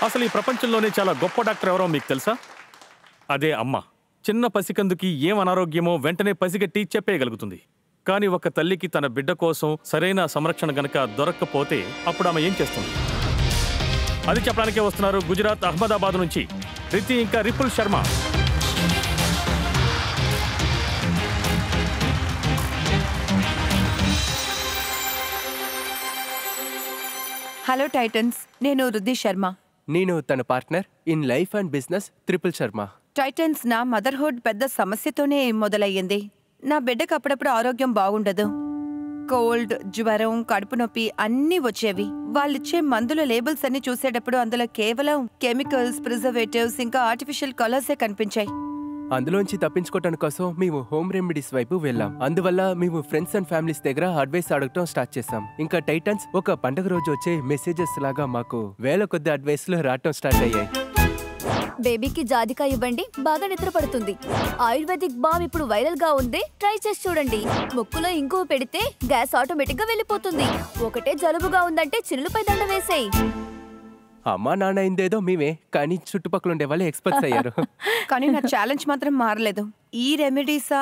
అసలు ఈ ప్రపంచంలోనే చాలా గొప్ప డాక్టర్ ఎవరో మీకు తెలుసా? అదే అమ్మ. చిన్న పసికందుకి ఏం అనారోగ్యమో వెంటనే పసిగట్టి చెప్పేయగలుగుతుంది. కానీ ఒక తల్లికి తన బిడ్డ కోసం సరైన సంరక్షణ గనక దొరక్కపోతే అప్పుడు ఆమె ఏం చేస్తుంది? అది చెప్పడానికే వస్తున్నారు గుజరాత్ అహ్మదాబాద్ నుంచి రితి ఇంకా రిపుల్ శర్మ. హలో టైటన్స్, నేను రుద్ధి శర్మ. నేను తన partner in life and business triple Sharma. Titans, నా మదర్హుడ్ పెద్ద సమస్యతోనే మొదలయ్యింది. నా బిడ్డకు అప్పుడప్పుడు ఆరోగ్యం బాగుండదు. కోల్డ్, జ్వరం, కడుపు నొప్పి అన్నీ వచ్చేవి. వాళ్ళిచ్చే మందుల లేబుల్స్ అన్ని చూసేటప్పుడు అందులో కేవలం కెమికల్స్, ప్రిజర్వేటివ్స్ ఇంకా ఆర్టిఫిషియల్ కలర్సే కనిపించాయి. అందులోంచి తప్పించుకోవడం కోసం మేము హోమ్ రెమెడీస్ వైపు వెళ్ళాం. అందువల్ల మేము ఫ్రెండ్స్ అండ్ ఫ్యామిలీస్ దగ్గర అడ్వైస్ అడగటం స్టార్ట్ చేసాం. ఇంకా టైటన్స్ ఒక పండుగ రోజు వచ్చే మెసేజెస్ లాగా మాకు వేల కొద్ది అడ్వైస్లు రావటం స్టార్ట్ అయ్యాయి. బేబీకి జాజికాయ ఇవ్వండి, బాగా నిద్ర పడుతుంది. ఆయుర్వేదిక్ బామ్ ఇప్పుడు వైరల్ గా ఉంది, ట్రై చేసి చూడండి. ముక్కులో ఇంకువ పెడితే గ్యాస్ ఆటోమేటిక్ గా వెళ్ళిపోతుంది. ఒకటే జలుబుగా ఉందంటే చిన్నులపై దండ వేసేయి. అమ్మా నాన్న అయిందేదో మేమే, కానీ చుట్టుపక్కల ఉండే వాళ్ళు ఎక్స్పర్ట్స్ అయ్యారు. కానీ నా ఛాలెంజ్ మాత్రం మారలేదు. ఈ రెమెడీసా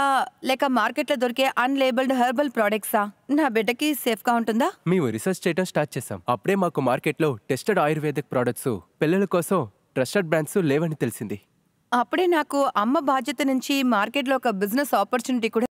లేక మార్కెట్లో దొరికే అన్లేబుల్డ్ హెర్బల్ ప్రోడక్ట్సా నా బిడ్డకి సేఫ్ గా ఉంటుందా? మేము రీసెర్చ్ చేయడం స్టార్ట్ చేసాం. అప్పుడే మాకు మార్కెట్లో టెస్టెడ్ ఆయుర్వేదిక్ ప్రోడక్ట్స్, పిల్లల కోసం ట్రస్టెడ్ బ్రాండ్స్ లేవని తెలిసింది. అప్పుడే నాకు అమ్మ బాధ్యత నుంచి మార్కెట్లో ఒక బిజినెస్ ఆపర్చునిటీ కూడా.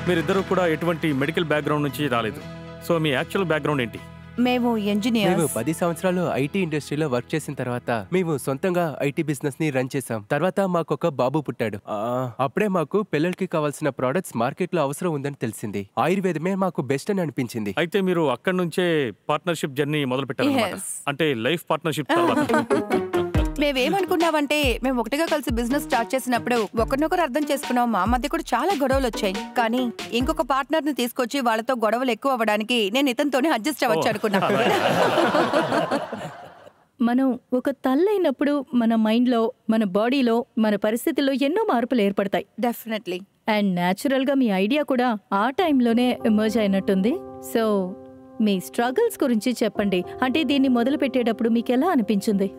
మీరిద్దరూ కూడా ఎటువంటి మెడికల్ బ్యాక్గ్రౌండ్ నుంచి రాలేదు. సో మీ యాక్చువల్ బ్యాక్గ్రౌండ్ ఏంటి? మేము ఇంజనీర్స్. మేము 10 సంవత్సరాలు ఐటీ ఇండస్ట్రీలో వర్క్ చేసిన తర్వాత మేము సొంతంగా ఐటీ బిజినెస్ ని రన్ చేసాం. తర్వాత మాకు ఒక బాబు పుట్టాడు. అప్పుడే మాకు పిల్లలకి కావాల్సిన ప్రొడక్ట్స్ మార్కెట్ లో అవసరం ఉందని తెలిసింది. ఆయుర్వేదమే మాకు బెస్ట్ అని అనిపించింది. అయితే మీరు అక్కడి నుంచే పార్ట్నర్షిప్ జర్నీ మొదలు పెట్టారు, అంటే లైఫ్ పార్ట్నర్షిప్ తర్వాత. మేమేమనుకున్నామంటే మేము ఒకటిగా కలిసి బిజినెస్ స్టార్ట్ చేసినప్పుడు ఒకరినొకరు అర్థం చేసుకున్నాం. మా మధ్య కూడా చాలా గొడవలు వచ్చాయి. కానీ ఇంకొక పార్ట్నర్ ని తీసుకొచ్చి వాళ్ళతో గొడవలు ఎక్కువ అవ్వడానికి నేను ఇతనితోనే అడ్జస్ట్ అవ్వచ్చు అనుకున్నా. మనం ఒక తల్లైనప్పుడు మన మైండ్లో, మన బాడీలో, మన పరిస్థితుల్లో ఎన్నో మార్పులు ఏర్పడతాయి. డెఫినెట్లీ. అండ్ న్యాచురల్ గా మీ ఐడియా కూడా ఆ టైంలోనే ఎమర్జ్ అయినట్టుంది. సో మీ స్ట్రగుల్స్ గురించి చెప్పండి. అంటే దీన్ని మొదలు పెట్టేటప్పుడు మీకు ఎలా అనిపించింది?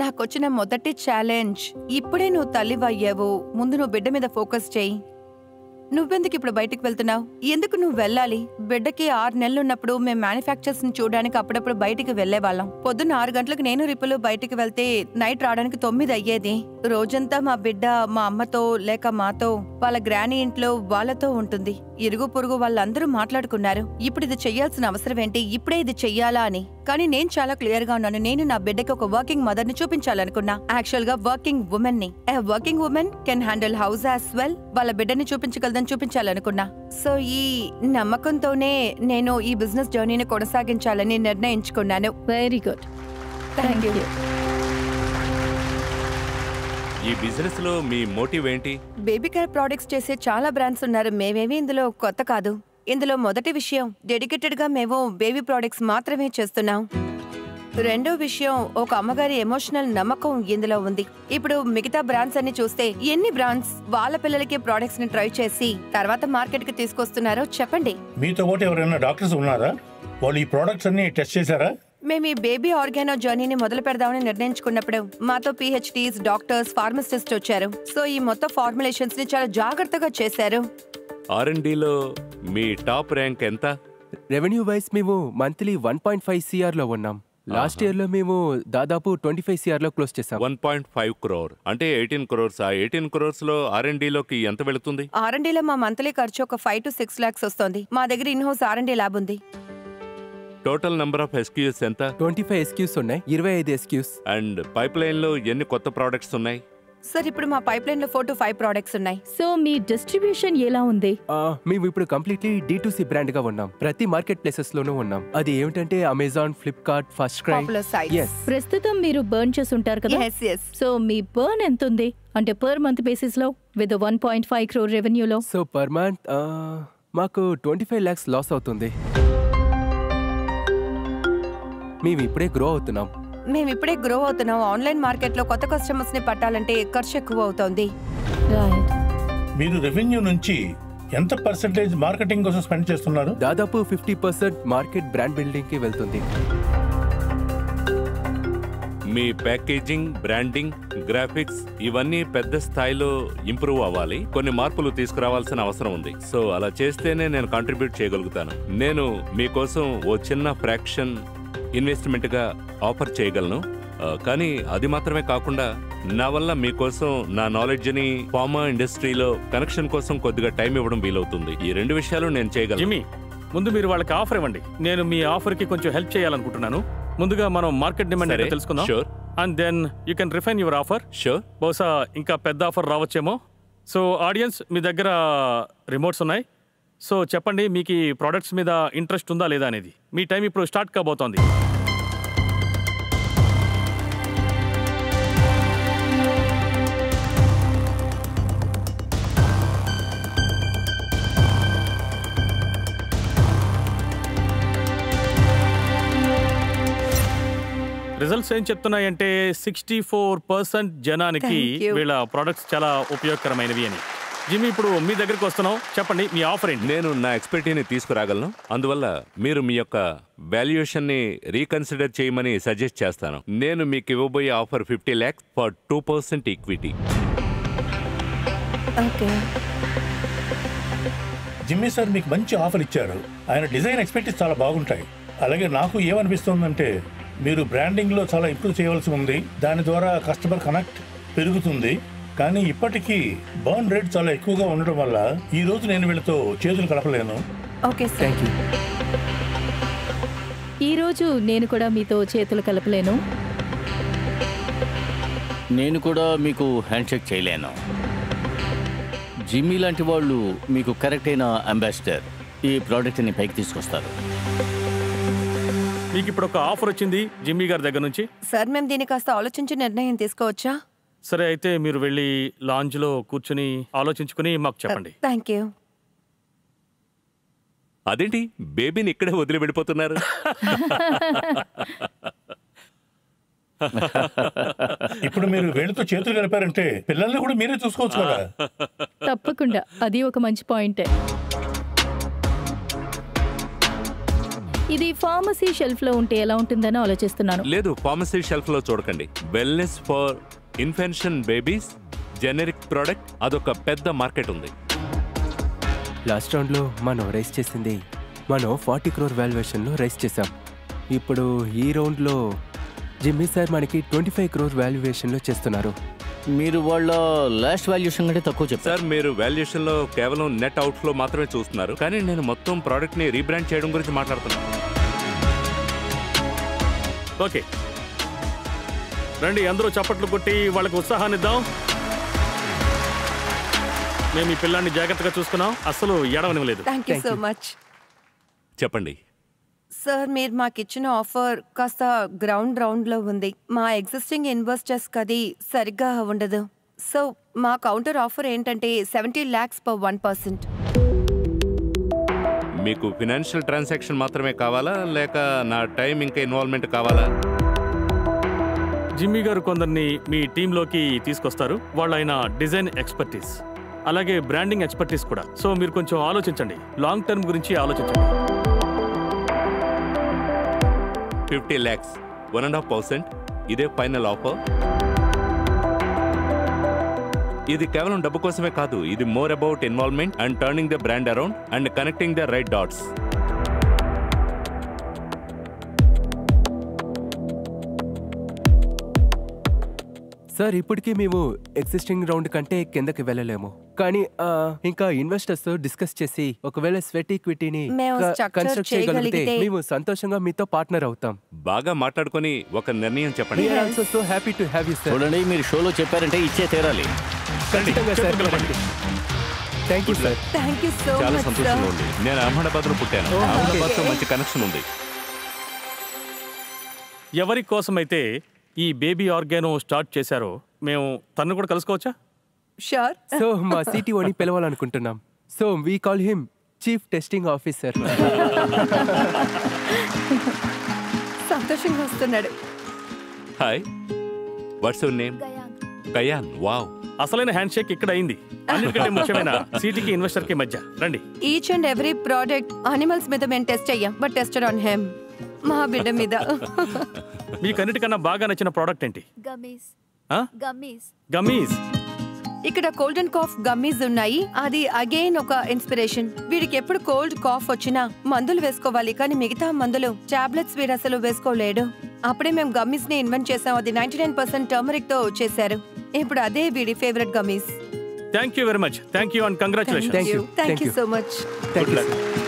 నాకొచ్చిన మొదటి ఛాలెంజ్, ఇప్పుడే నువ్వు తల్లివయ్యావు, ముందు నువ్వు బిడ్డ మీద ఫోకస్ చేయి. నువ్వెందుకు ఇప్పుడు బయటికి వెళ్తున్నావు? ఎందుకు నువ్వు వెళ్ళాలి? బిడ్డకి 6 నెలలు ఉన్నప్పుడు మేము మ్యానుఫ్యాక్చర్స్ ని చూడడానికి అప్పుడప్పుడు బయటికి వెళ్లేవాళ్ళం. పొద్దున్న 6 గంటలకు నేను రిపులు బయటికి వెళ్తే నైట్ రావడానికి 9 అయ్యేది. రోజంతా మా బిడ్డ మా అమ్మతో లేక మాతో, వాళ్ళ గ్రానీ ఇంట్లో వాళ్ళతో ఉంటుంది. ఇరుగు పొరుగు వాళ్ళందరూ మాట్లాడుకున్నారు, ఇప్పుడు ఇది చెయ్యాల్సిన అవసరం ఏంటి, ఇప్పుడే ఇది చెయ్యాలా అని. కానీ నేను చాలా క్లియర్ గా ఉన్నాను. నేను నా బిడ్డకి ఒక వర్కింగ్ మదర్ ని చూపించాలనుకున్నా. యాక్చువల్ గా వర్కింగ్ ఉమెన్ ని. Working women can handle house as well. వాళ్ళ బిడ్డని చూపించగలదని చూపించాలనుకున్నా. సో ఈ నమ్మకంతోనే నేను ఈ బిజినెస్ జర్నీని కొనసాగించాలని నిర్ణయించుకున్నాను. Very good, thank you. ఈ బిజినెస్ లో మీ మోటివ్ ఏంటి? బేబీ కేర్ ప్రొడక్ట్స్ చేసే చాలా బ్రాండ్స్ ఉన్నారు. మేమేమి ఇందులో కొత్త కాదు. ఇందులో మొదటి విషయం, డెడికేటెడ్ గా మేము బేబీ ప్రొడక్ట్స్ మాత్రమే చేస్తున్నాం. రెండో విషయం, ఒక అమ్మగారి ఎమోషనల్ నమ్మకం ఇందులో ఉంది. ఇప్పుడు మిగతా బ్రాండ్స్ అన్ని చూస్తే ఎన్ని బ్రాండ్స్ వాళ్ళ పిల్లలకి ప్రొడక్ట్స్ ని ట్రై చేసి తర్వాత మార్కెట్ కి తీసుకొస్తున్నారో చెప్పండి. మీతో పాటు ఎవరైనా డాక్టర్స్ ఉన్నారా? వాళ్ళు ఈ ప్రోడక్ట్స్ అన్ని టెస్ట్ చేశారా? మేము ఈ బేబీ ఆర్గానో జర్నీని మొదలు పెడదామని నిర్ణయించుకున్నప్పుడు మాతో PhDs, డాక్టర్స్, ఫార్మసిస్ట్ వచ్చారు. సో ఈ మొత్తం ఫార్ములేషన్స్ ని చాలా జాగ్రత్తగా చేశారు. R&Dలో మీ టాప్ ర్యాంక్ ఎంత? రెవెన్యూ వైస్ మేము మంత్లీ 1.5 CR లో ఉన్నాం. లాస్ట్ ఇయర్ లో మేము దాదాపు 25 CR లో క్లోజ్ చేసాం. 1.5 crore అంటే 18 crores. ఆ 18 crores లో R&Dలోకి ఎంత వెళుతుంది? R&Dలో మా మంత్లీ ఖర్చు ఒక 5 to 6 lakhs వస్తుంది. మా దగ్గర ఇన్ హౌస్ R&D ల్యాబ్ ఉంది. టోటల్ నెంబర్ ఆఫ్ SKUs ఎంత? 25 SKUs ఉన్నాయి, 25 SKUs. అండ్ పైప్ లైన్ లో ఎన్ని కొత్త ప్రోడక్ట్స్ ఉన్నాయి? సార్ ఇప్పుడు మా పైప్ లైన్ లో 4 to 5 products ఉన్నాయి. సో మీ డిస్ట్రిబ్యూషన్ ఎలా ఉంది? మేము ఇప్పుడు కంప్లీట్లీ D2C బ్రాండ్ గా ఉన్నాం. ప్రతి మార్కెట్ ప్లేసెస్ లోనూ ఉన్నాం. అది ఏమిటంటే Amazon, Flipkart, first cry. Popular sites. Yes. ప్రస్తుతం మీరు బర్న్ చేసి ఉంటారు కదా? Yes. సో మీ బర్న్ ఎంత ఉంది అంటే పర్ మంత్ బేసిస్ లో విత్ 1.5 crore రెవెన్యూలో? సో పర్ మంత్ మాకు 25 lakhs లాస్ అవుతుంది. మేము ఇప్పుడే గ్రో అవుతున్నాం. ఆన్లైన్ మార్కెట్ లో కొత్త కస్టమర్స్ ని పట్టాలంటే ఖర్చు ఎక్కువ అవుతుంది. రైట్. మీరు రెవెన్యూ నుంచి ఎంత పర్సెంటేజ్ మార్కెటింగ్ కోసం స్పెండ్ చేస్తున్నారు? దాదాపు 50% మార్కెట్ బ్రాండ్ బిల్డింగ్ కి వెళ్తుంది. మీ ప్యాకేజింగ్, బ్రాండింగ్, గ్రాఫిక్స్ ఇవన్నీ పెద్ద స్థాయిలో ఇంప్రూవ్ అవ్వాలి. కొన్ని మార్పులు తీసుకురావాల్సిన అవసరం ఉంది. సో అలా చేస్తేనే నేను కాంట్రిబ్యూట్ చేయగలుగుతాను. నేను మీకోసం ఓ చిన్న ఫ్రాక్షన్ ఇన్వెస్ట్మెంట్ గా ఆఫర్ చేయగలను. కానీ అది మాత్రమే కాకుండా నా వల్ల మీకోసం నా నాలెడ్జ్ ని ఫార్మా ఇండస్ట్రీలో కనెక్షన్ కోసం కొద్దిగా టైం ఇవ్వడం వీలవుతుంది. ఈ రెండు విషయాలు నేను చేయగలను. జిమ్మీ, ముందు మీరు వాళ్ళకి ఆఫర్ ఇవ్వండి. నేను మీ ఆఫర్ కి కొంచెం హెల్ప్ చేయాలనుకుంటున్నాను. ముందుగా మనం మార్కెట్ డిమాండ్ ఏంటో తెలుసుకుందాం. Sure. And then you can refine your offer. Sure. బహుశా ఇంకా పెద్ద ఆఫర్ రావచ్చేమో. సో ఆడియన్స్, మీ దగ్గర రిమోట్స్ ఉన్నాయి. సో చెప్పండి, మీకు ఈ ప్రోడక్ట్స్ మీద ఇంట్రెస్ట్ ఉందా లేదా అనేది. మీ టైం ఇప్పుడు స్టార్ట్ కాబోతోంది. రిజల్ట్స్ ఏం చెప్తున్నాయంటే 64% జనానికి Thank you. వీళ్ళ ప్రోడక్ట్స్ చాలా ఉపయోగకరమైనవి అని. జిమ్మీ, ఇప్పుడు మీ దగ్గరికి వస్తున్నాం. చెప్పండి, మీ ఆఫర్ ఏంటి? నేను నా ఎక్స్పర్టీని తీసుకురాగలను. అందువల్ల మీరు మీ యొక్క వాల్యుయేషన్ ని రీకన్సిడర్ చేయమని సజెస్ట్ చేస్తాను. నేను మీకు ఇవ్వబోయే offer 50 lakhs for 2% equity. Okay. Jimmy sir మీకు మంచి ఆఫర్ ఇచ్చారు. ఆయన డిజైన్ ఎక్స్పెక్టేషన్స్ చాలా బాగుంటాయి. అలాగే నాకు ఏమనిపిస్తుందంటే మీరు బ్రాండింగ్లో చాలా ఇంప్రూవ్ చేయవలసి ఉంది. దాని ద్వారా కస్టమర్ కనెక్ట్ పెరుగుతుంది. కానీ ఇప్పటికీ బర్న్ రేట్ చాలా ఎక్కువగా ఉండడం వల్ల ఈ రోజు నేను వీళ్ళతో చేతులు కలపలేను. Okay sir. Thank you. ఈరోజు నేను కూడా మీతో చేతులు కలపలేను. నేను కూడా మీకు హ్యాండ్ షేక్ చేయలేను. జిమ్మీ లాంటి వాళ్ళు మీకు కరెక్ట్ అయిన అంబాసిడర్. ఈ ప్రోడక్ట్ని పైకి తీసుకొస్తారు. మీకు ఇప్పుడు ఒక ఆఫర్ వచ్చింది జిమ్మీ గారి దగ్గర నుంచి. సార్, మేము దీన్ని కాస్త ఆలోచించి నిర్ణయం తీసుకోవచ్చా? సరే, అయితే మీరు వెళ్ళి లాంజ్ లో కూర్చుని ఆలోచించుకుని మాకు చెప్పండి. Thank you. అదేంటి బేబీని ఇక్కడే వదిలి వెళ్ళిపోతున్నారు? ఇప్పుడు మీరు వీళ్ళతో చేతులు కలిపారంటే పిల్లల్ని కూడా మీరే చూసుకోవచ్చు కదా. తప్పకుండా, అది ఒక మంచి పాయింటే. ఇది ఫార్మసీ షెల్ఫ్ లో ఉంటే ఎలా ఉంటుందని ఆలోచిస్తున్నాను. లేదు, ఫార్మసీ షెల్ఫ్ లో చూడకండి. Wellness for infant babies generic product, అదొక పెద్ద మార్కెట్ ఉంది. లాస్ట్ రౌండ్ లో మనం రైస్ చేసింది 40 crore వాల్యుయేషన్ లో రైస్ చేసాం. ఇప్పుడు ఈ రౌండ్ లో జిమ్మీ సార్ మనకి 25 crore వాల్యుయేషన్ లో చేస్తున్నారు. మీరు వాళ్ళ లాస్ట్ వాల్యుయేషన్ కంటే తక్కువ చెప్పారు. సార్, మీరు వాల్యుయేషన్ లో కేవలం నెట్ అవుట్ ఫ్లో మాత్రమే చూస్తున్నారు. కానీ నేను మొత్తం ప్రోడక్ట్ ని రీబ్రాండ్ చేయడం గురించి మాట్లాడుతున్నాను. ఓకే, రండి అందరూ చప్పట్లు కొట్టి వాళ్ళకి ఉత్సాహాన్ని ఇద్దాం. మేము ఈ పిల్లాన్ని జాగ్రత్తగా చూసుకున్నాం, అసలు ఏడవనివ్వలేదు. Thank you so much. చెప్పండి. సార్, మీరు మాకు ఇచ్చిన ఆఫర్ కాస్త గ్రౌండ్ లో ఉంది. మా ఎగ్జిస్టింగ్ ఇన్వెస్టర్స్ అది సరిగ్గా ఉండదు. సో మా కౌంటర్ ఆఫర్ ఏంటంటే 70 lakhs per 1%. మీకు ఫినాన్షియల్ ట్రాన్సాక్షన్ మాత్రమే కావాలా, లేక నా టైం ఇంకా ఇన్వాల్వ్మెంట్ కావాలా? జిమ్మీ గారు కొందరిని మీ టీంలోకి తీసుకొస్తారు. వాళ్ళైన డిజైన్ ఎక్స్పర్టీస్, అలాగే బ్రాండింగ్ ఎక్స్పర్టీస్ కూడా. సో మీరు కొంచెం ఆలోచించండి, లాంగ్ టర్మ్ గురించి ఆలోచించండి. 50 lakhs, 1.5%. ఇదే ఫైనల్ ఆఫర్. ఇది కేవలం డబ్బు కోసమే కాదు, ఇది more about involvement and turning the brand around and connecting the right dots. Sir ఇప్పటికీ మేము ఎగ్జిస్టింగ్ రౌండ్ కంటే కిందకి వెళ్ళలేము, కానీ ఇంకా ఇన్వెస్టర్స్ తో డిస్కస్ చేసి ఒకవేళ స్వెట్ ఈక్విటీని మేము structure కన్స్ట్రక్ట్ చేయగలిగితే చేయగలిగితే- మేము సంతోషంగా మీతో పార్ట్నర్ అవుతాం. బాగా మాట్లాడుకొని ఒక నిర్ణయం చెప్పండి. We are also so happy to have you, sir. చూడండి, మీరు షోలో చెప్పారంటే ఇచ్చే తీరాలి. ఖచ్చితంగా sir. Thank you sir. Thank you so చాలా మచ్ సంతోషంగా సార్. ఉంది. నేను అహ్మదాబాద్ లో పుట్టాను. అహ్మదాబాద్ తో మంచి కనెక్షన్ ఉంది. ఎవరి కోసమైతే ఈ బేబీ ఆర్గానో స్టార్ట్ చేశారో మేము తను కూడా కలుసుకోవచ్చా? షూర్. సో మా సిటీఓని పిలవాలనుకుంటున్నాం. So we call him chief testing officer. సంతోషంగా వస్తున్నాడు. Hi, what's your name? Kayan. Wow. అసలైన హ్యాండ్ షేక్ ఇక్కడ అయింది. అన్నిటికంటే ముఖ్యమైన సిటీకి ఇన్వెస్టర్ కి మధ్య రండి. Each and every product animals మీద మేము టెస్ట్ అయ్యాం, బట్ టెస్టెడ్ ఆన్ హెమ్, మా బిడ్డ మీద. మీకు అన్నిటికన్నా బాగా నచ్చిన ప్రోడక్ట్ ఏంటి? గమ్మీస్. ఆ? గమ్మీస్. గమ్మీస్. ఇక్కడ కోల్డ్ అండ్ కాఫ్ గమ్మీస్ ఉన్నాయి. అది అగైన్ ఒక ఇన్స్పిరేషన్. వీడికి ఎప్పుడు కోల్డ్ కాఫ్ వచ్చినా మందులు వేసుకోవాలి, కానీ మిగతా మందులు టాబ్లెట్స్ వీడు అసలు వేసుకోలేడు. అప్పుడే మేము గమ్మీస్ ని ఇన్వెంట్ చేసాం. అది 99% టర్మరిక్ తో చేశారు. ఇప్పుడు అదే వీడి favourite gummies. Thank you very much. Thank you and congratulation. Thank you. Thank you so much. Thank you.